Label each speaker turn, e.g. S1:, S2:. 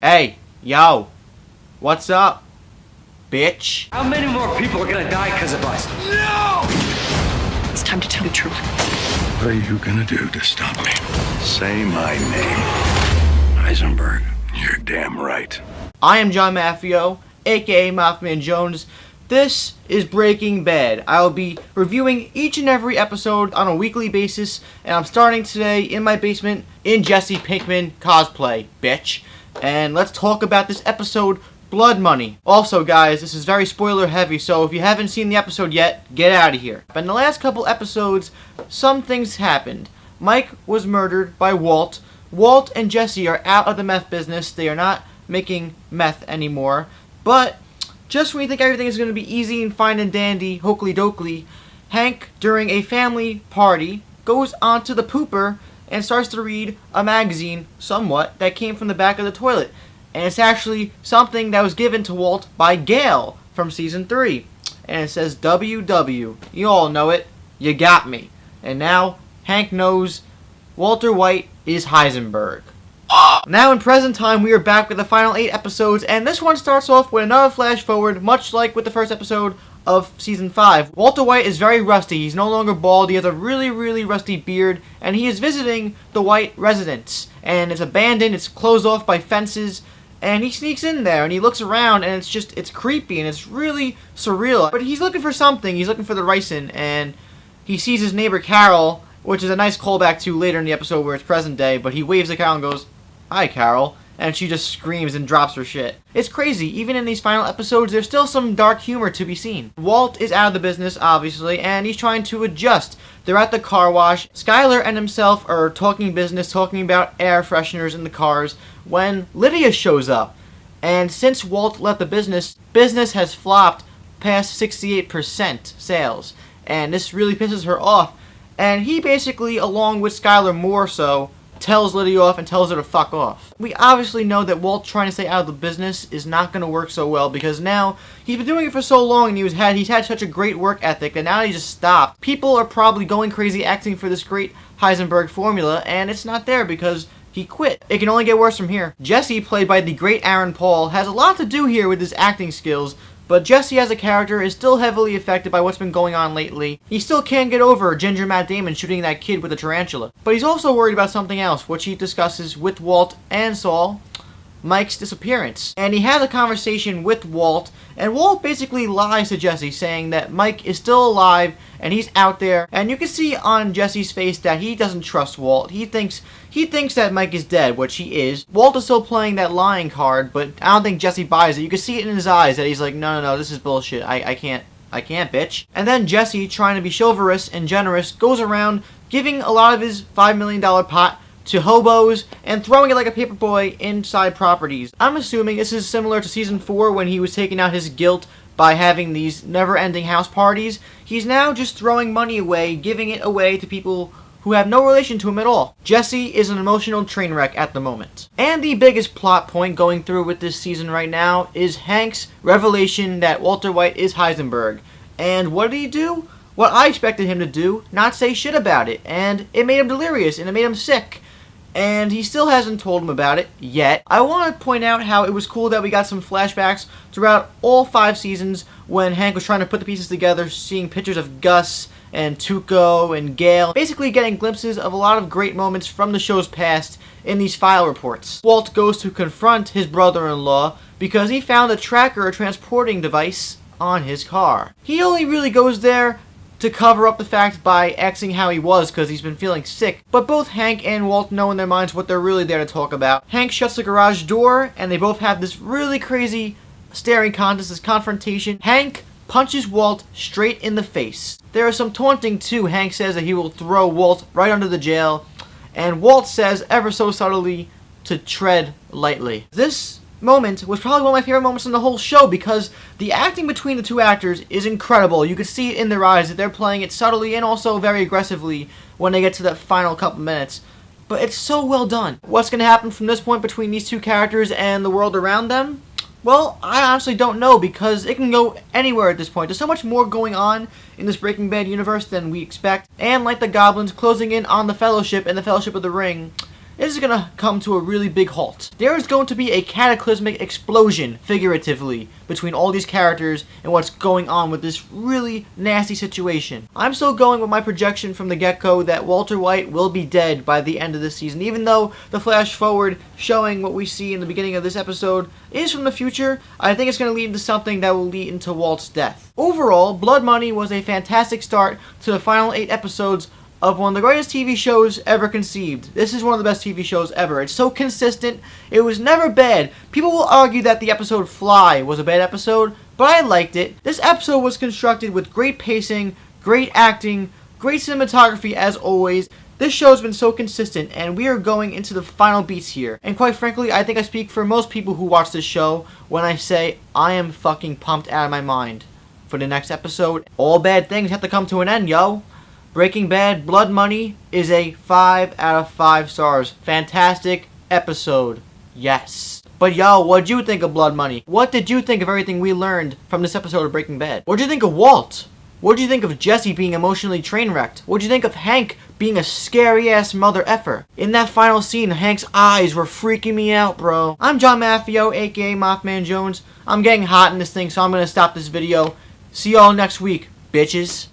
S1: Hey, yo, what's up, bitch?
S2: How many more people are gonna die because of us? No!
S3: It's time to tell the truth.
S4: What are you gonna do to stop me? Say my name. Heisenberg. You're damn right.
S1: I am John Maffio, aka MaffmanJones. This is Breaking Bad. I will be reviewing each and every episode on a weekly basis, and I'm starting today in my basement in Jesse Pinkman cosplay, bitch. And let's talk about this episode, Blood Money. Also, guys, this is very spoiler heavy, so if you haven't seen the episode yet, get out of here. But in the last couple episodes, some things happened. Mike was murdered by Walt. Walt and Jesse are out of the meth business. They are not making meth anymore. But just when you think everything is going to be easy and fine and dandy, hokey dokey, Hank, during a family party, goes onto the pooper and starts to read a magazine, somewhat, that came from the back of the toilet. And it's actually something that was given to Walt by Gail from Season 3. And it says WW. You all know it. You got me. And now, Hank knows Walter White is Heisenberg. Now in present time, we are back with the final 8 episodes, and this one starts off with another flash forward, much like with the first episode of Season 5. Walter White is very rusty. He's no longer bald. He has a really rusty beard, and he is visiting the White residence. And it's abandoned. It's closed off by fences. And he sneaks in there, and he looks around, and it's creepy, and it's really surreal. But he's looking for something. He's looking for the ricin, and he sees his neighbor Carol, which is a nice callback to later in the episode where it's present day, but he waves at Carol and goes, "Hi, Carol," and she just screams and drops her shit. It's crazy. Even in these final episodes, there's still some dark humor to be seen. Walt is out of the business, obviously, and he's trying to adjust. They're at the car wash. Skyler and himself are talking business, talking about air fresheners in the cars, when Lydia shows up. And since Walt left the business has flopped past 68% sales. And this really pisses her off. And he basically, along with Skyler more so, tells Lydia off and tells her to fuck off. We obviously know that Walt trying to stay out of the business is not going to work so well, because now he's been doing it for so long and he's had such a great work ethic that now he just stopped. People are probably going crazy acting for this great Heisenberg formula, and it's not there because he quit. It can only get worse from here. Jesse, played by the great Aaron Paul, has a lot to do here with his acting skills, but Jesse as a character is still heavily affected by what's been going on lately. He still can't get over Ginger Matt Damon shooting that kid with a tarantula. But he's also worried about something else, which he discusses with Walt and Saul: Mike's disappearance. And he has a conversation with Walt, and Walt basically lies to Jesse, saying that Mike is still alive and he's out there. And you can see on Jesse's face that he doesn't trust Walt. He thinks that Mike is dead, which he is. Walt is still playing that lying card, but I don't think Jesse buys it. You can see it in his eyes that he's like, no, this is bullshit. I can't, bitch. And then Jesse, trying to be chivalrous and generous, goes around giving a lot of his $5 million pot to hobos and throwing it like a paperboy inside properties. I'm assuming this is similar to Season 4 when he was taking out his guilt by having these never-ending house parties. He's now just throwing money away, giving it away to people who have no relation to him at all. Jesse is an emotional train wreck at the moment. And the biggest plot point going through with this season right now is Hank's revelation that Walter White is Heisenberg. And what did he do? What I expected him to do, not say shit about it. And it made him delirious, and it made him sick. And he still hasn't told him about it yet. I want to point out how it was cool that we got some flashbacks throughout all 5 seasons when Hank was trying to put the pieces together, seeing pictures of Gus and Tuco and Gail, basically getting glimpses of a lot of great moments from the show's past in these file reports. Walt goes to confront his brother-in-law because he found a tracker, a transporting device, on his car. He only really goes there to cover up the fact by asking how he was because he's been feeling sick. But both Hank and Walt know in their minds what they're really there to talk about. Hank shuts the garage door, and they both have this really crazy staring contest, this confrontation. Hank punches Walt straight in the face. There is some taunting too. Hank says that he will throw Walt right under the jail, and Walt says ever so subtly to tread lightly. This moment was probably one of my favorite moments in the whole show because the acting between the two actors is incredible. You can see it in their eyes that they're playing it subtly and also very aggressively when they get to that final couple minutes. But it's so well done. What's going to happen from this point between these two characters and the world around them? Well, I honestly don't know because it can go anywhere at this point. There's so much more going on in this Breaking Bad universe than we expect. And like the goblins closing in on the Fellowship and the Fellowship of the Ring, this is going to come to a really big halt. There is going to be a cataclysmic explosion, figuratively, between all these characters and what's going on with this really nasty situation. I'm still going with my projection from the get-go that Walter White will be dead by the end of this season, even though the flash forward showing what we see in the beginning of this episode is from the future. I think it's going to lead into something that will lead into Walt's death. Overall, Blood Money was a fantastic start to the final 8 episodes of one of the greatest TV shows ever conceived. This is one of the best TV shows ever. It's so consistent. It was never bad. People will argue that the episode Fly was a bad episode, but I liked it. This episode was constructed with great pacing, great acting, great cinematography as always. This show has been so consistent, and we are going into the final beats here. And quite frankly, I think I speak for most people who watch this show when I say I am fucking pumped out of my mind for the next episode. All bad things have to come to an end, yo. Breaking Bad Blood Money is a 5 out of 5 stars. Fantastic episode. Yes. But yo, what'd you think of Blood Money? What did you think of everything we learned from this episode of Breaking Bad? What'd you think of Walt? What'd you think of Jesse being emotionally train wrecked? What'd you think of Hank being a scary ass mother effer? In that final scene, Hank's eyes were freaking me out, bro. I'm John Maffio, aka MaffmanJones. I'm getting hot in this thing, so I'm gonna stop this video. See y'all next week, bitches.